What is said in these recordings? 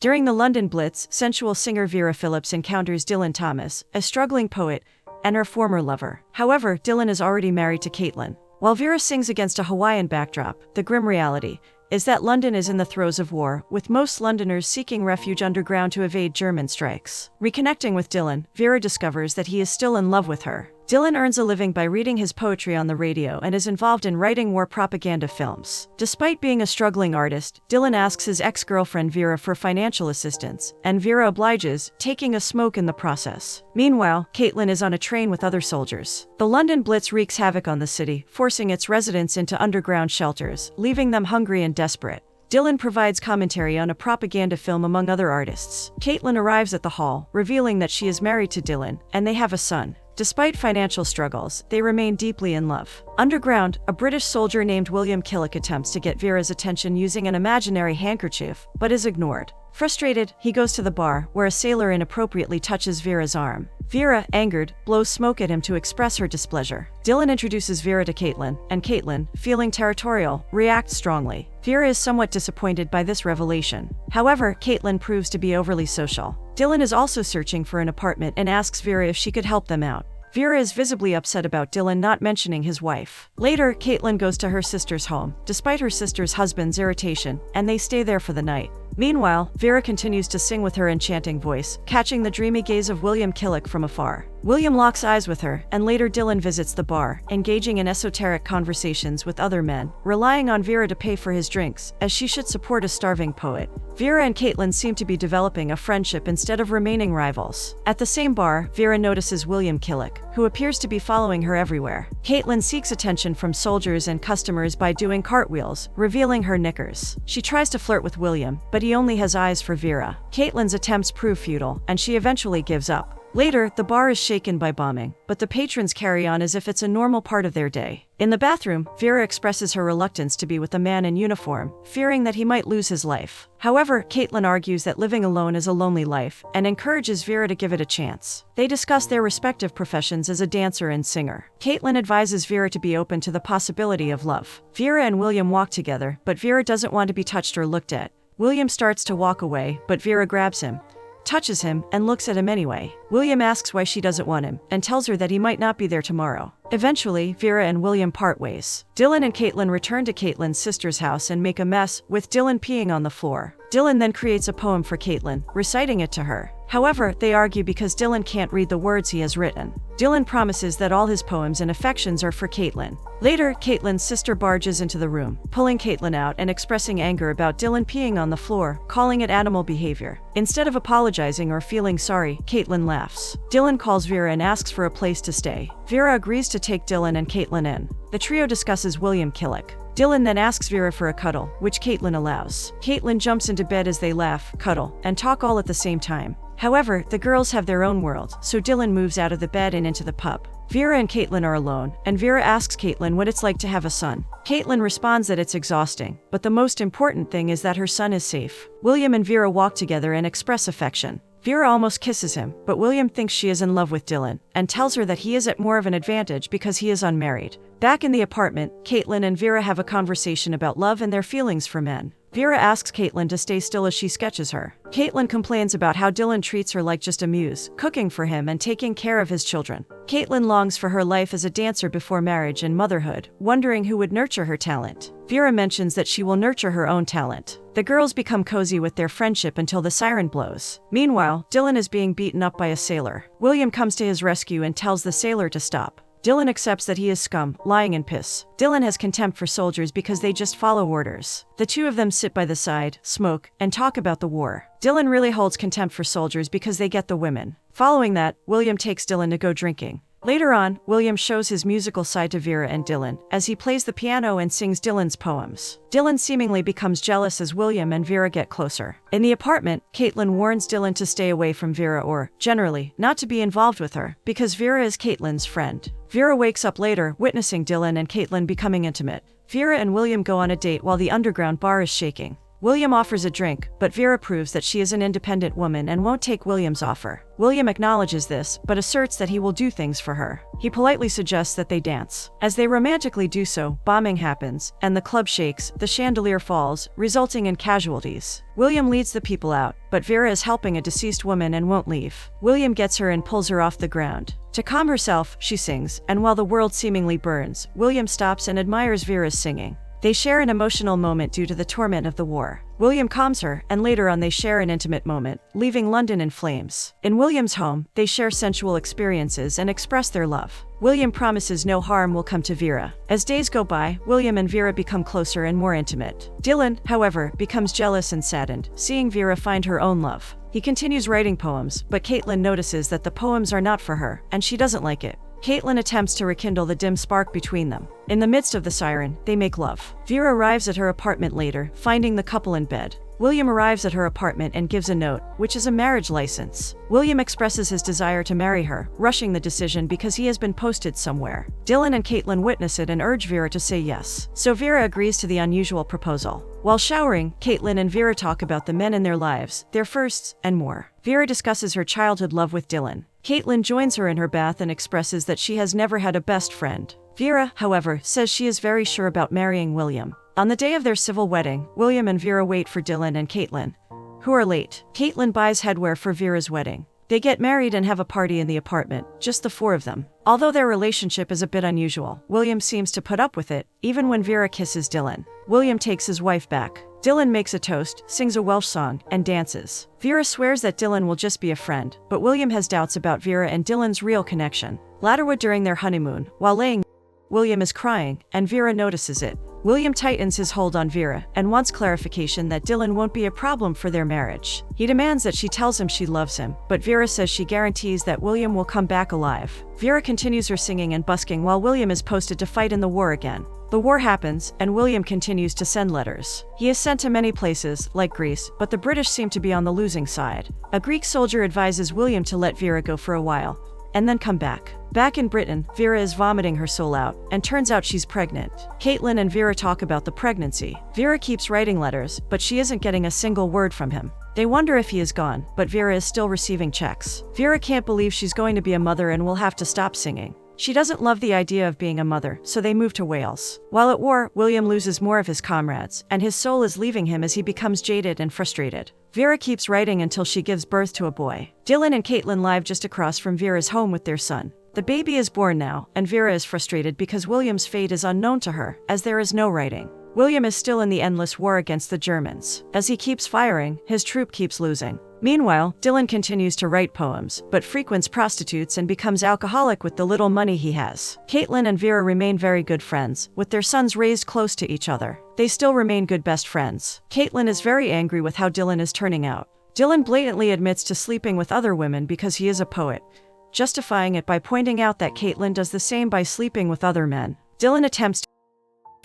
During the London Blitz, sensual singer Vera Phillips encounters Dylan Thomas, a struggling poet, and her former lover. However, Dylan is already married to Caitlin. While Vera sings against a Hawaiian backdrop, the grim reality is that London is in the throes of war, with most Londoners seeking refuge underground to evade German strikes. Reconnecting with Dylan, Vera discovers that he is still in love with her. Dylan earns a living by reading his poetry on the radio and is involved in writing war propaganda films. Despite being a struggling artist, Dylan asks his ex-girlfriend Vera for financial assistance, and Vera obliges, taking a smoke in the process. Meanwhile, Caitlin is on a train with other soldiers. The London Blitz wreaks havoc on the city, forcing its residents into underground shelters, leaving them hungry and desperate. Dylan provides commentary on a propaganda film among other artists. Caitlin arrives at the hall, revealing that she is married to Dylan, and they have a son. Despite financial struggles, they remain deeply in love. Underground, a British soldier named William Killick attempts to get Vera's attention using an imaginary handkerchief, but is ignored. Frustrated, he goes to the bar, where a sailor inappropriately touches Vera's arm. Vera, angered, blows smoke at him to express her displeasure. Dylan introduces Vera to Caitlin, and Caitlin, feeling territorial, reacts strongly. Vera is somewhat disappointed by this revelation. However, Caitlin proves to be overly social. Dylan is also searching for an apartment and asks Vera if she could help them out. Vera is visibly upset about Dylan not mentioning his wife. Later, Caitlin goes to her sister's home, despite her sister's husband's irritation, and they stay there for the night. Meanwhile, Vera continues to sing with her enchanting voice, catching the dreamy gaze of William Killick from afar. William locks eyes with her, and later Dylan visits the bar, engaging in esoteric conversations with other men, relying on Vera to pay for his drinks, as she should support a starving poet. Vera and Caitlin seem to be developing a friendship instead of remaining rivals. At the same bar, Vera notices William Killick, who appears to be following her everywhere. Caitlin seeks attention from soldiers and customers by doing cartwheels, revealing her knickers. She tries to flirt with William, but he only has eyes for Vera. Caitlin's attempts prove futile, and she eventually gives up. Later, the bar is shaken by bombing, but the patrons carry on as if it's a normal part of their day. In the bathroom, Vera expresses her reluctance to be with a man in uniform, fearing that he might lose his life. However, Caitlin argues that living alone is a lonely life, and encourages Vera to give it a chance. They discuss their respective professions as a dancer and singer. Caitlin advises Vera to be open to the possibility of love. Vera and William walk together, but Vera doesn't want to be touched or looked at. William starts to walk away, but Vera grabs him, touches him, and looks at him anyway. William asks why she doesn't want him, and tells her that he might not be there tomorrow. Eventually, Vera and William part ways. Dylan and Caitlin return to Caitlin's sister's house and make a mess, with Dylan peeing on the floor. Dylan then creates a poem for Caitlin, reciting it to her. However, they argue because Dylan can't read the words he has written. Dylan promises that all his poems and affections are for Caitlin. Later, Caitlin's sister barges into the room, pulling Caitlin out and expressing anger about Dylan peeing on the floor, calling it animal behavior. Instead of apologizing or feeling sorry, Caitlin laughs. Dylan calls Vera and asks for a place to stay. Vera agrees to take Dylan and Caitlin in. The trio discusses William Killick. Dylan then asks Vera for a cuddle, which Caitlin allows. Caitlin jumps into bed as they laugh, cuddle, and talk all at the same time. However, the girls have their own world, so Dylan moves out of the bed and into the pub. Vera and Caitlin are alone, and Vera asks Caitlin what it's like to have a son. Caitlin responds that it's exhausting, but the most important thing is that her son is safe. William and Vera walk together and express affection. Vera almost kisses him, but William thinks she is in love with Dylan, and tells her that he is at more of an advantage because he is unmarried. Back in the apartment, Caitlin and Vera have a conversation about love and their feelings for men. Vera asks Caitlin to stay still as she sketches her. Caitlin complains about how Dylan treats her like just a muse, cooking for him and taking care of his children. Caitlin longs for her life as a dancer before marriage and motherhood, wondering who would nurture her talent. Vera mentions that she will nurture her own talent. The girls become cozy with their friendship until the siren blows. Meanwhile, Dylan is being beaten up by a sailor. William comes to his rescue and tells the sailor to stop. Dylan accepts that he is scum, lying in piss. Dylan has contempt for soldiers because they just follow orders. The two of them sit by the side, smoke, and talk about the war. Dylan really holds contempt for soldiers because they get the women. Following that, William takes Dylan to go drinking. Later on, William shows his musical side to Vera and Dylan, as he plays the piano and sings Dylan's poems. Dylan seemingly becomes jealous as William and Vera get closer. In the apartment, Caitlin warns Dylan to stay away from Vera or, generally, not to be involved with her, because Vera is Caitlin's friend. Vera wakes up later, witnessing Dylan and Caitlin becoming intimate. Vera and William go on a date while the underground bar is shaking. William offers a drink, but Vera proves that she is an independent woman and won't take William's offer. William acknowledges this, but asserts that he will do things for her. He politely suggests that they dance. As they romantically do so, bombing happens, and the club shakes, the chandelier falls, resulting in casualties. William leads the people out, but Vera is helping a deceased woman and won't leave. William gets her and pulls her off the ground. To calm herself, she sings, and while the world seemingly burns, William stops and admires Vera's singing. They share an emotional moment due to the torment of the war. William calms her, and later on they share an intimate moment, leaving London in flames. In William's home, they share sensual experiences and express their love. William promises no harm will come to Vera. As days go by, William and Vera become closer and more intimate. Dylan, however, becomes jealous and saddened, seeing Vera find her own love. He continues writing poems, but Caitlin notices that the poems are not for her, and she doesn't like it. Caitlin attempts to rekindle the dim spark between them. In the midst of the siren, they make love. Vera arrives at her apartment later, finding the couple in bed. William arrives at her apartment and gives a note, which is a marriage license. William expresses his desire to marry her, rushing the decision because he has been posted somewhere. Dylan and Caitlin witness it and urge Vera to say yes. So Vera agrees to the unusual proposal. While showering, Caitlin and Vera talk about the men in their lives, their firsts, and more. Vera discusses her childhood love with Dylan. Caitlin joins her in her bath and expresses that she has never had a best friend. Vera, however, says she is very sure about marrying William. On the day of their civil wedding, William and Vera wait for Dylan and Caitlin, who are late. Caitlin buys headwear for Vera's wedding. They get married and have a party in the apartment, just the four of them. Although their relationship is a bit unusual, William seems to put up with it, even when Vera kisses Dylan. William takes his wife back. Dylan makes a toast, sings a Welsh song, and dances. Vera swears that Dylan will just be a friend, but William has doubts about Vera and Dylan's real connection. Laterwood during their honeymoon, while laying, William is crying, and Vera notices it. William tightens his hold on Vera and wants clarification that Dylan won't be a problem for their marriage. He demands that she tells him she loves him, but Vera says she guarantees that William will come back alive. Vera continues her singing and busking while William is posted to fight in the war again. The war happens, and William continues to send letters. He is sent to many places, like Greece, but the British seem to be on the losing side. A Greek soldier advises William to let Vera go for a while, and then come back. Back in Britain, Vera is vomiting her soul out, and turns out she's pregnant. Caitlin and Vera talk about the pregnancy. Vera keeps writing letters, but she isn't getting a single word from him. They wonder if he is gone, but Vera is still receiving checks. Vera can't believe she's going to be a mother and will have to stop singing. She doesn't love the idea of being a mother, so they move to Wales. While at war, William loses more of his comrades, and his soul is leaving him as he becomes jaded and frustrated. Vera keeps writing until she gives birth to a boy. Dylan and Caitlin live just across from Vera's home with their son. The baby is born now, and Vera is frustrated because William's fate is unknown to her, as there is no writing. William is still in the endless war against the Germans. As he keeps firing, his troop keeps losing. Meanwhile, Dylan continues to write poems, but frequents prostitutes and becomes alcoholic with the little money he has. Caitlin and Vera remain very good friends, with their sons raised close to each other. They still remain good best friends. Caitlin is very angry with how Dylan is turning out. Dylan blatantly admits to sleeping with other women because he is a poet, justifying it by pointing out that Caitlin does the same by sleeping with other men. Dylan attempts to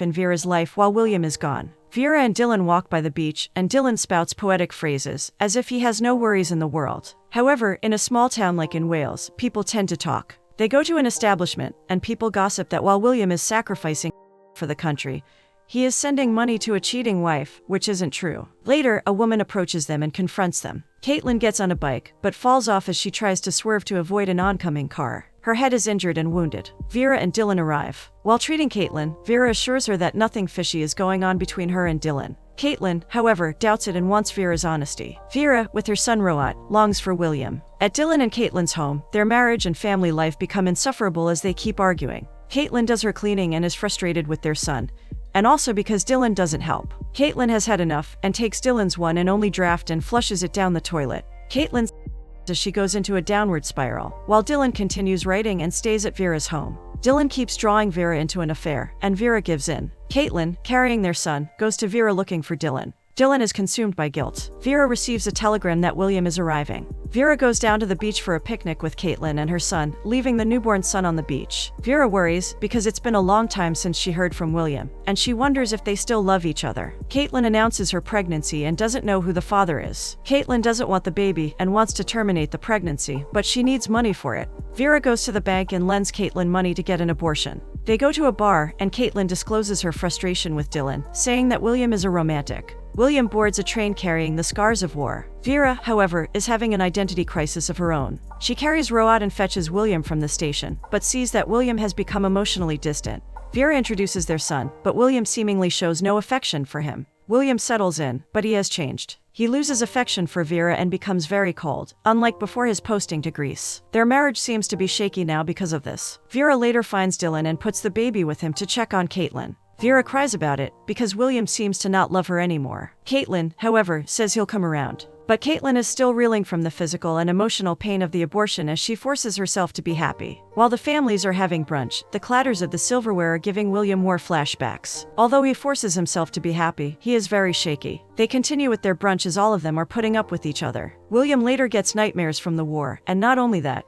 in Vera's life while William is gone. Vera and Dylan walk by the beach, and Dylan spouts poetic phrases, as if he has no worries in the world. However, in a small town like in Wales, people tend to talk. They go to an establishment, and people gossip that while William is sacrificing for the country, he is sending money to a cheating wife, which isn't true. Later, a woman approaches them and confronts them. Caitlin gets on a bike, but falls off as she tries to swerve to avoid an oncoming car. Her head is injured and wounded. Vera and Dylan arrive. While treating Caitlin, Vera assures her that nothing fishy is going on between her and Dylan. Caitlin, however, doubts it and wants Vera's honesty. Vera, with her son Roat, longs for William. At Dylan and Caitlin's home, their marriage and family life become insufferable as they keep arguing. Caitlin does her cleaning and is frustrated with their son, and also because Dylan doesn't help. Caitlin has had enough and takes Dylan's one and only draft and flushes it down the toilet. Caitlin as she goes into a downward spiral, while Dylan continues writing and stays at Vera's home. Dylan keeps drawing Vera into an affair, and Vera gives in. Caitlin, carrying their son, goes to Vera looking for Dylan. Dylan is consumed by guilt. Vera receives a telegram that William is arriving. Vera goes down to the beach for a picnic with Caitlin and her son, leaving the newborn son on the beach. Vera worries because it's been a long time since she heard from William, and she wonders if they still love each other. Caitlin announces her pregnancy and doesn't know who the father is. Caitlin doesn't want the baby and wants to terminate the pregnancy, but she needs money for it. Vera goes to the bank and lends Caitlin money to get an abortion. They go to a bar, and Caitlin discloses her frustration with Dylan, saying that William is a romantic. William boards a train carrying the scars of war. Vera, however, is having an identity crisis of her own. She carries Roat and fetches William from the station, but sees that William has become emotionally distant. Vera introduces their son, but William seemingly shows no affection for him. William settles in, but he has changed. He loses affection for Vera and becomes very cold, unlike before his posting to Greece. Their marriage seems to be shaky now because of this. Vera later finds Dylan and puts the baby with him to check on Caitlin. Vera cries about it, because William seems to not love her anymore. Caitlin, however, says he'll come around. But Caitlin is still reeling from the physical and emotional pain of the abortion as she forces herself to be happy. While the families are having brunch, the clatters of the silverware are giving William more flashbacks. Although he forces himself to be happy, he is very shaky. They continue with their brunch as all of them are putting up with each other. William later gets nightmares from the war, and not only that,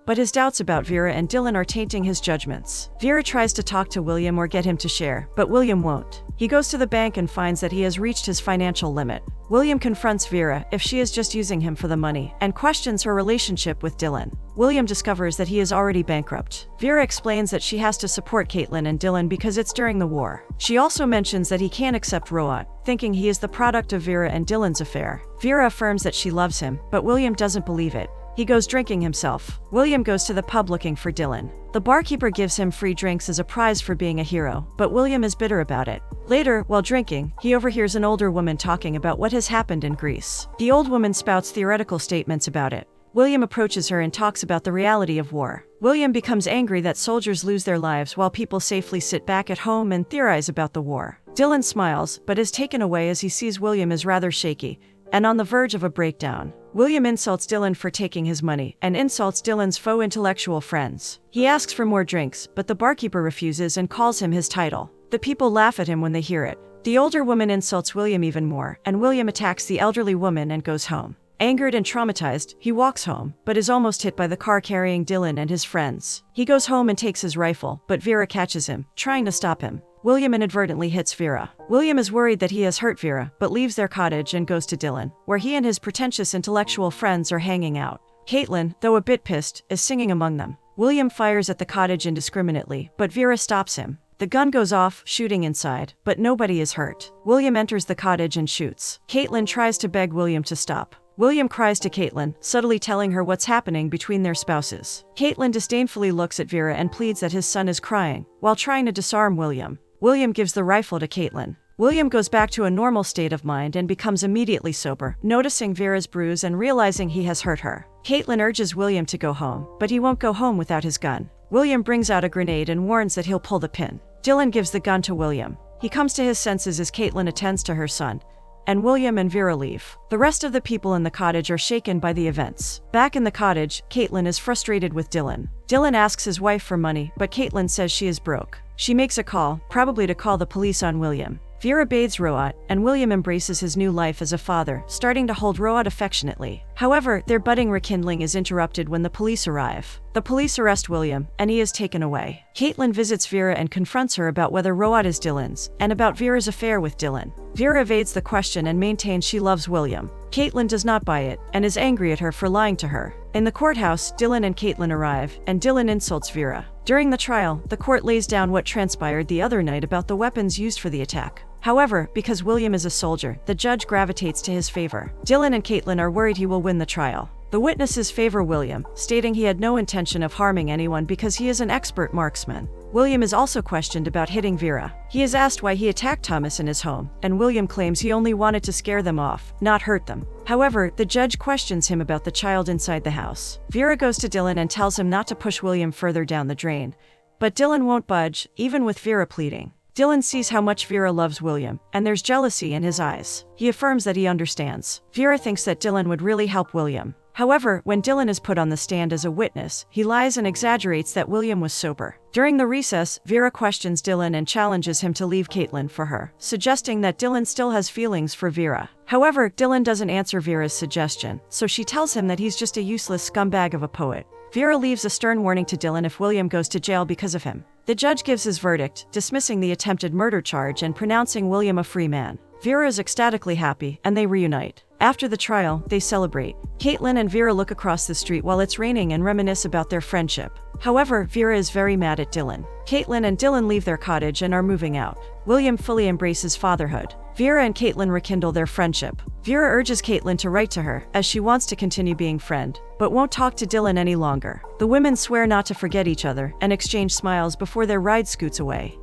but his doubts about Vera and Dylan are tainting his judgments. Vera tries to talk to William or get him to share, but William won't. He goes to the bank and finds that he has reached his financial limit. William confronts Vera if she is just using him for the money, and questions her relationship with Dylan. William discovers that he is already bankrupt. Vera explains that she has to support Caitlin and Dylan because it's during the war. She also mentions that he can't accept Roat, thinking he is the product of Vera and Dylan's affair. Vera affirms that she loves him, but William doesn't believe it. He goes drinking himself. William goes to the pub looking for Dylan. The barkeeper gives him free drinks as a prize for being a hero, but William is bitter about it. Later, while drinking, he overhears an older woman talking about what has happened in Greece. The old woman spouts theoretical statements about it. William approaches her and talks about the reality of war. William becomes angry that soldiers lose their lives while people safely sit back at home and theorize about the war. Dylan smiles, but is taken away as he sees William is rather shaky and on the verge of a breakdown. William insults Dylan for taking his money, and insults Dylan's faux intellectual friends. He asks for more drinks, but the barkeeper refuses and calls him his title. The people laugh at him when they hear it. The older woman insults William even more, and William attacks the elderly woman and goes home. Angered and traumatized, he walks home, but is almost hit by the car carrying Dylan and his friends. He goes home and takes his rifle, but Vera catches him, trying to stop him. William inadvertently hits Vera. William is worried that he has hurt Vera, but leaves their cottage and goes to Dylan, where he and his pretentious intellectual friends are hanging out. Caitlin, though a bit pissed, is singing among them. William fires at the cottage indiscriminately, but Vera stops him. The gun goes off, shooting inside, but nobody is hurt. William enters the cottage and shoots. Caitlin tries to beg William to stop. William cries to Caitlin, subtly telling her what's happening between their spouses. Caitlin disdainfully looks at Vera and pleads that his son is crying, while trying to disarm William. William gives the rifle to Caitlin. William goes back to a normal state of mind and becomes immediately sober, noticing Vera's bruise and realizing he has hurt her. Caitlin urges William to go home, but he won't go home without his gun. William brings out a grenade and warns that he'll pull the pin. Dylan gives the gun to William. He comes to his senses as Caitlin attends to her son, and William and Vera leave. The rest of the people in the cottage are shaken by the events. Back in the cottage, Caitlin is frustrated with Dylan. Dylan asks his wife for money, but Caitlin says she is broke. She makes a call, probably to call the police on William. Vera bathes Roat, and William embraces his new life as a father, starting to hold Roat affectionately. However, their budding rekindling is interrupted when the police arrive. The police arrest William, and he is taken away. Caitlin visits Vera and confronts her about whether Roat is Dylan's, and about Vera's affair with Dylan. Vera evades the question and maintains she loves William. Caitlin does not buy it, and is angry at her for lying to her. In the courthouse, Dylan and Caitlin arrive, and Dylan insults Vera. During the trial, the court lays down what transpired the other night about the weapons used for the attack. However, because William is a soldier, the judge gravitates to his favor. Dylan and Caitlin are worried he will win the trial. The witnesses favor William, stating he had no intention of harming anyone because he is an expert marksman. William is also questioned about hitting Vera. He is asked why he attacked Thomas in his home, and William claims he only wanted to scare them off, not hurt them. However, the judge questions him about the child inside the house. Vera goes to Dylan and tells him not to push William further down the drain, but Dylan won't budge, even with Vera pleading. Dylan sees how much Vera loves William, and there's jealousy in his eyes. He affirms that he understands. Vera thinks that Dylan would really help William. However, when Dylan is put on the stand as a witness, he lies and exaggerates that William was sober. During the recess, Vera questions Dylan and challenges him to leave Caitlin for her, suggesting that Dylan still has feelings for Vera. However, Dylan doesn't answer Vera's suggestion, so she tells him that he's just a useless scumbag of a poet. Vera leaves a stern warning to Dylan if William goes to jail because of him. The judge gives his verdict, dismissing the attempted murder charge and pronouncing William a free man. Vera is ecstatically happy, and they reunite. After the trial, they celebrate. Caitlin and Vera look across the street while it's raining and reminisce about their friendship. However, Vera is very mad at Dylan. Caitlin and Dylan leave their cottage and are moving out. William fully embraces fatherhood. Vera and Caitlin rekindle their friendship. Vera urges Caitlin to write to her, as she wants to continue being friend, but won't talk to Dylan any longer. The women swear not to forget each other and exchange smiles before their ride scoots away.